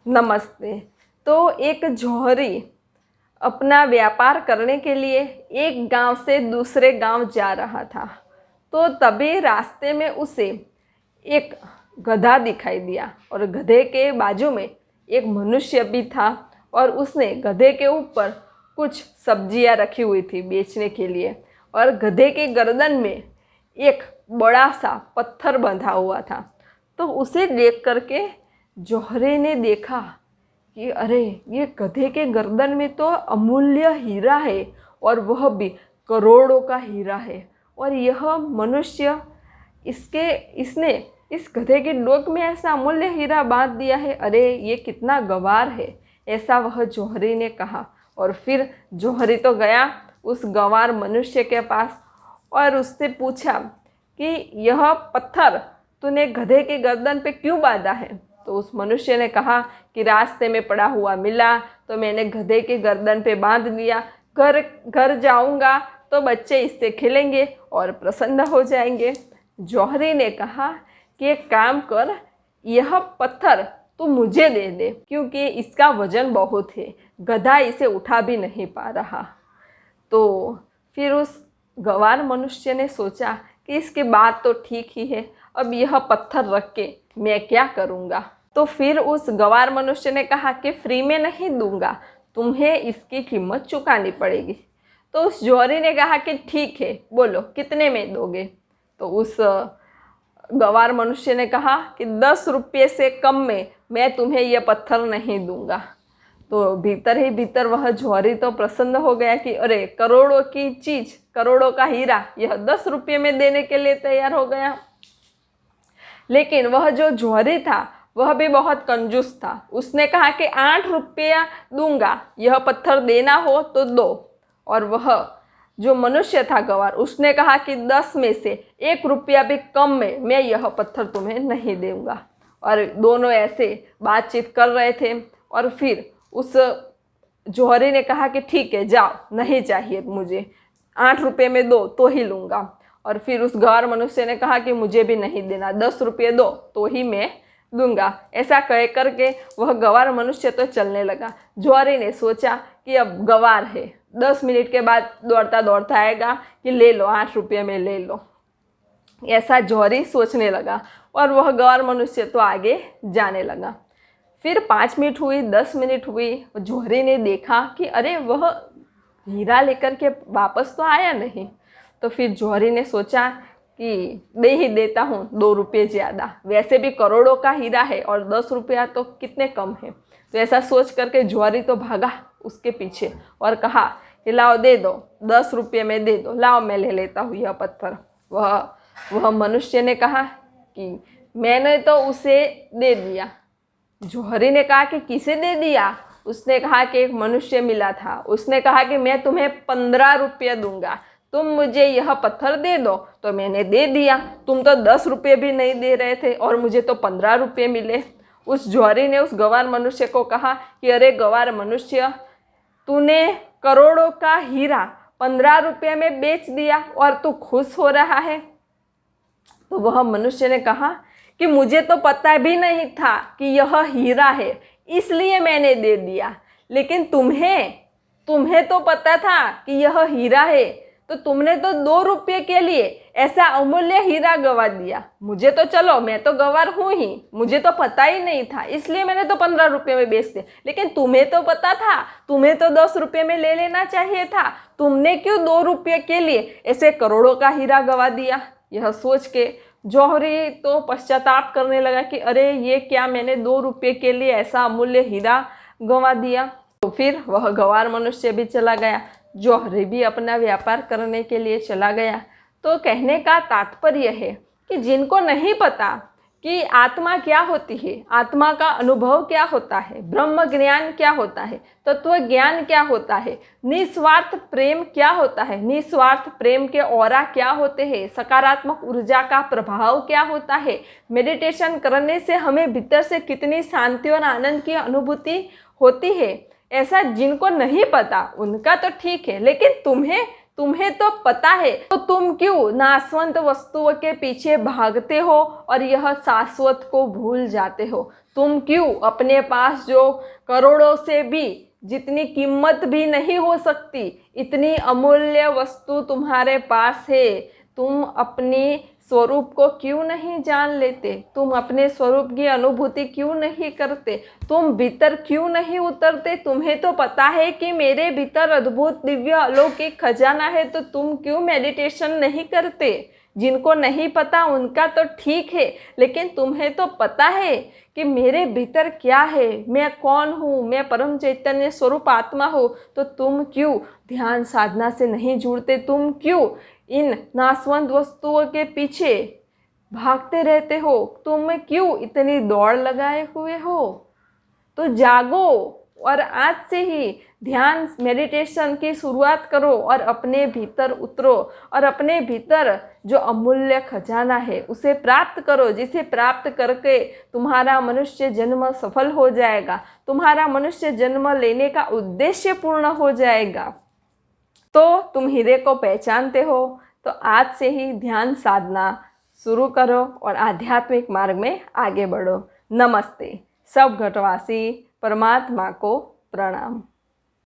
नमस्ते। तो एक जौहरी अपना व्यापार करने के लिए एक गांव से दूसरे गांव जा रहा था। तो तभी रास्ते में उसे एक गधा दिखाई दिया और गधे के बाजू में एक मनुष्य भी था और उसने गधे के ऊपर कुछ सब्जियां रखी हुई थी बेचने के लिए और गधे के गर्दन में एक बड़ा सा पत्थर बंधा हुआ था। तो उसे देख करके जौहरी ने देखा कि अरे, ये गधे के गर्दन में तो अमूल्य हीरा है और वह भी करोड़ों का हीरा है। और यह मनुष्य इसने इस गधे के डोक में ऐसा अमूल्य हीरा बांध दिया है। अरे, ये कितना गवार है, ऐसा वह जौहरी ने कहा। और फिर जौहरी तो गया उस गंवार मनुष्य के पास और उससे पूछा कि यह पत्थर तूने गधे के गर्दन पे क्यों बांधा है। तो उस मनुष्य ने कहा कि रास्ते में पड़ा हुआ मिला तो मैंने गधे के गर्दन पे बांध दिया। घर जाऊंगा तो बच्चे इससे खेलेंगे और प्रसन्न हो जाएंगे। जौहरी ने कहा कि एक काम कर, यह पत्थर तू मुझे दे दे क्योंकि इसका वजन बहुत है, गधा इसे उठा भी नहीं पा रहा। तो फिर उस गंवार मनुष्य ने सोचा कि इसकी बात तो ठीक ही है, अब यह पत्थर रख के मैं क्या करूँगा। तो फिर उस गंवार मनुष्य ने कहा कि फ्री में नहीं दूंगा, तुम्हें इसकी कीमत चुकानी पड़ेगी। तो उस जौहरी ने कहा कि ठीक है, बोलो कितने में दोगे। तो उस गंवार मनुष्य ने कहा कि 10 रुपये से कम में मैं तुम्हें यह पत्थर नहीं दूंगा। तो भीतर ही भीतर वह जौहरी तो प्रसन्न हो गया कि अरे, करोड़ों की चीज़, करोड़ों का हीरा यह 10 रुपये में देने के लिए तैयार हो गया। लेकिन वह जो जौहरी था वह भी बहुत कंजूस था। उसने कहा कि 8 रुपया दूंगा, यह पत्थर देना हो तो दो। और वह जो मनुष्य था गंवार, उसने कहा कि 10 में से 1 रुपया भी कम में मैं यह पत्थर तुम्हें नहीं दूंगा। और दोनों ऐसे बातचीत कर रहे थे और फिर उस जौहरी ने कहा कि ठीक है, जाओ, नहीं चाहिए मुझे, 8 रुपये में दो तो ही लूँगा। और फिर उस गंवार मनुष्य ने कहा कि मुझे भी नहीं देना, 10 रुपये दो तो ही मैं दूंगा। ऐसा कह करके वह गंवार मनुष्य तो चलने लगा। जौहरी ने सोचा कि अब गंवार है, 10 मिनट के बाद दौड़ता दौड़ता आएगा कि ले लो, 8 रुपये में ले लो। ऐसा जौहरी सोचने लगा और वह गंवार मनुष्य तो आगे जाने लगा। फिर 5 मिनट हुई, 10 मिनट हुई, जौहरी ने देखा कि अरे, वह हीरा लेकर के वापस तो आया नहीं। तो फिर जौहरी ने सोचा कि दे ही देता हूँ 2 रुपये ज़्यादा, वैसे भी करोड़ों का हीरा है और 10 रुपया तो कितने कम है। तो ऐसा सोच करके जौहरी तो भागा उसके पीछे और कहा कि लाओ, दे दो, 10 रुपये में दे दो, लाओ मैं ले लेता हूँ यह पत्थर। वह मनुष्य ने कहा कि मैंने तो उसे दे दिया। जौहरी ने कहा कि किसे दे दिया। उसने कहा कि एक मनुष्य मिला था, उसने कहा कि मैं तुम्हें 15 रुपये दूंगा, तुम मुझे यह पत्थर दे दो। तो मैंने दे दिया, तुम तो 10 रुपये भी नहीं दे रहे थे और मुझे तो 15 रुपये मिले। उस जौहरी ने उस गंवार मनुष्य को कहा कि अरे गंवार मनुष्य, तूने करोड़ों का हीरा 15 रुपये में बेच दिया और तू खुश हो रहा है। तो वह मनुष्य ने कहा कि मुझे तो पता भी नहीं था कि यह हीरा है, इसलिए मैंने दे दिया। लेकिन तुम्हें तो पता था कि यह हीरा है, तो तुमने तो 2 रुपये के लिए ऐसा अमूल्य हीरा गंवा दिया। मुझे तो चलो, मैं तो गंवार हूँ ही, मुझे तो पता ही नहीं था, इसलिए मैंने तो 15 रुपये में बेच दिया। लेकिन तुम्हें तो पता था, तुम्हें तो 10 रुपये में ले लेना चाहिए था, तुमने क्यों 2 रुपये के लिए ऐसे करोड़ों का हीरा गंवा दिया। यह सोच के जौहरी तो पश्चाताप करने लगा कि अरे, ये क्या, मैंने 2 रुपये के लिए ऐसा अमूल्य हीरा गंवा दिया। तो फिर वह गंवार मनुष्य भी चला गया, जौहरी भी अपना व्यापार करने के लिए चला गया। तो कहने का तात्पर्य है कि जिनको नहीं पता कि आत्मा क्या होती है, आत्मा का अनुभव क्या होता है, ब्रह्म ज्ञान क्या होता है, तत्व ज्ञान क्या होता है, निस्वार्थ प्रेम क्या होता है, निस्वार्थ प्रेम के ऑरा क्या होते हैं, सकारात्मक ऊर्जा का प्रभाव क्या होता है, मेडिटेशन करने से हमें भीतर से कितनी शांति और आनंद की अनुभूति होती है, ऐसा जिनको नहीं पता उनका तो ठीक है। लेकिन तुम्हें तुम्हें तो पता है, तो तुम क्यों नाशवंत वस्तुओं के पीछे भागते हो और यह शाश्वत को भूल जाते हो? तुम क्यों अपने पास जो करोड़ों से भी जितनी कीमत भी नहीं हो सकती, इतनी अमूल्य वस्तु तुम्हारे पास है, तुम अपने स्वरूप को क्यों नहीं जान लेते? तुम अपने स्वरूप की अनुभूति क्यों नहीं करते? तुम भीतर क्यों नहीं उतरते? तुम्हें तो पता है कि मेरे भीतर अद्भुत दिव्य अलौकिक खजाना है, तो तुम क्यों मेडिटेशन नहीं करते? जिनको नहीं पता उनका तो ठीक है, लेकिन तुम्हें तो पता है कि मेरे भीतर क्या है, मैं कौन हूँ, मैं परम चैतन्य स्वरूप आत्मा हूँ, तो तुम क्यों ध्यान साधना से नहीं जुड़ते? तुम क्यों इन नाशवंत वस्तुओं के पीछे भागते रहते हो? तुम क्यों इतनी दौड़ लगाए हुए हो? तो जागो और आज से ही ध्यान मेडिटेशन की शुरुआत करो और अपने भीतर उतरो और अपने भीतर जो अमूल्य खजाना है उसे प्राप्त करो, जिसे प्राप्त करके तुम्हारा मनुष्य जन्म सफल हो जाएगा, तुम्हारा मनुष्य जन्म लेने का उद्देश्य पूर्ण हो जाएगा। तो तुम हीरे को पहचानते हो, तो आज से ही ध्यान साधना शुरू करो और आध्यात्मिक मार्ग में आगे बढ़ो। नमस्ते। सब घटवासी परमात्मा को प्रणाम।